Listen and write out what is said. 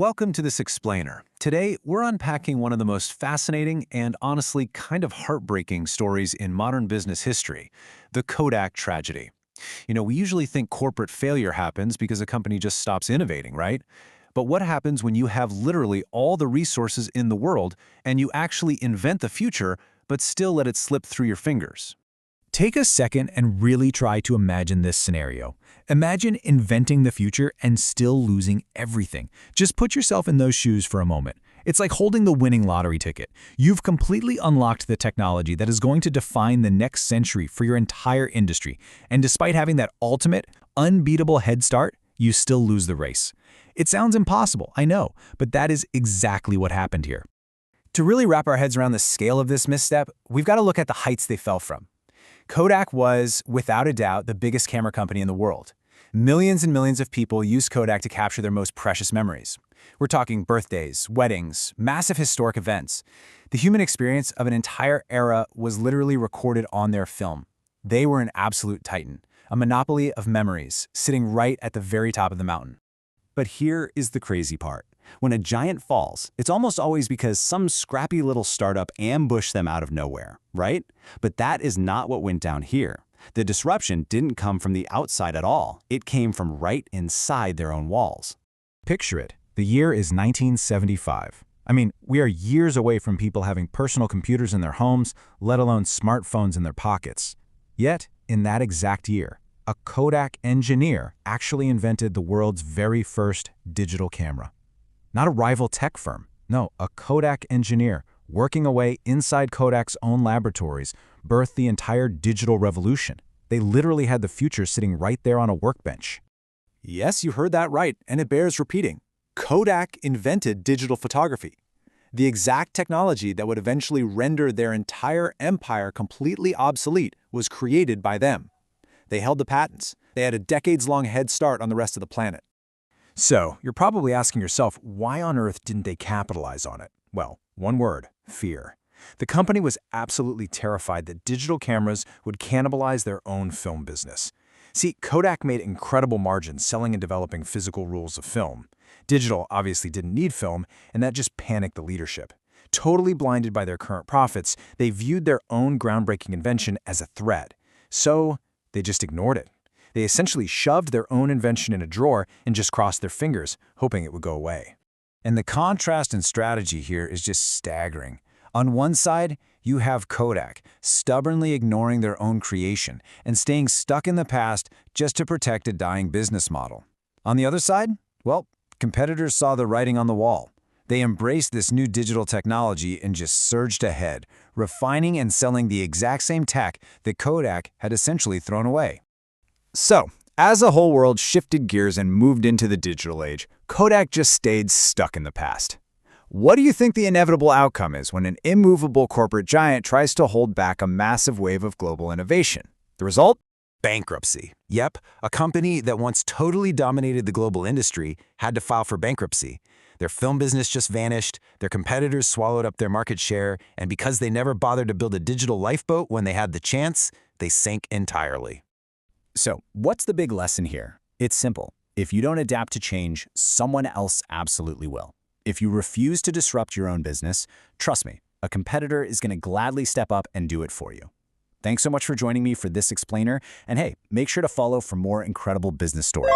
Welcome to this explainer. Today, we're unpacking one of the most fascinating and honestly kind of heartbreaking stories in modern business history, the Kodak tragedy. We usually think corporate failure happens because a company just stops innovating, right? But what happens when you have literally all the resources in the world and you actually invent the future, but still let it slip through your fingers? Take a second and really try to imagine this scenario. Imagine inventing the future and still losing everything. Just put yourself in those shoes for a moment. It's like holding the winning lottery ticket. You've completely unlocked the technology that is going to define the next century for your entire industry. And despite having that ultimate, unbeatable head start, you still lose the race. It sounds impossible, I know, but that is exactly what happened here. To really wrap our heads around the scale of this misstep, we've got to look at the heights they fell from. Kodak was, without a doubt, the biggest camera company in the world. Millions and millions of people used Kodak to capture their most precious memories. We're talking birthdays, weddings, massive historic events. The human experience of an entire era was literally recorded on their film. They were an absolute titan, a monopoly of memories, sitting right at the very top of the mountain. But here is the crazy part. When a giant falls, it's almost always because some scrappy little startup ambushed them out of nowhere, right? But that is not what went down here. The disruption didn't come from the outside at all. It came from right inside their own walls. Picture it. The year is 1975. We are years away from people having personal computers in their homes, let alone smartphones in their pockets. Yet, in that exact year, a Kodak engineer actually invented the world's very first digital camera. Not a rival tech firm. No, a Kodak engineer working away inside Kodak's own laboratories birthed the entire digital revolution. They literally had the future sitting right there on a workbench. Yes, you heard that right, and it bears repeating. Kodak invented digital photography. The exact technology that would eventually render their entire empire completely obsolete was created by them. They held the patents. They had a decades-long head start on the rest of the planet. So, you're probably asking yourself, why on earth didn't they capitalize on it? Well, one word, fear. The company was absolutely terrified that digital cameras would cannibalize their own film business. See, Kodak made incredible margins selling and developing physical rules of film. Digital obviously didn't need film, and that just panicked the leadership. Totally blinded by their current profits, they viewed their own groundbreaking invention as a threat. So, they just ignored it. They essentially shoved their own invention in a drawer and just crossed their fingers, hoping it would go away. And the contrast in strategy here is just staggering. On one side, you have Kodak, stubbornly ignoring their own creation and staying stuck in the past just to protect a dying business model. On the other side, well, competitors saw the writing on the wall. They embraced this new digital technology and just surged ahead, refining and selling the exact same tech that Kodak had essentially thrown away. So, as the whole world shifted gears and moved into the digital age, Kodak just stayed stuck in the past. What do you think the inevitable outcome is when an immovable corporate giant tries to hold back a massive wave of global innovation? The result? Bankruptcy. Yep, a company that once totally dominated the global industry had to file for bankruptcy. Their film business just vanished, their competitors swallowed up their market share, and because they never bothered to build a digital lifeboat when they had the chance, they sank entirely. So, what's the big lesson here? It's simple. If you don't adapt to change, someone else absolutely will. If you refuse to disrupt your own business, trust me, a competitor is going to gladly step up and do it for you. Thanks so much for joining me for this explainer, and hey, make sure to follow for more incredible business stories.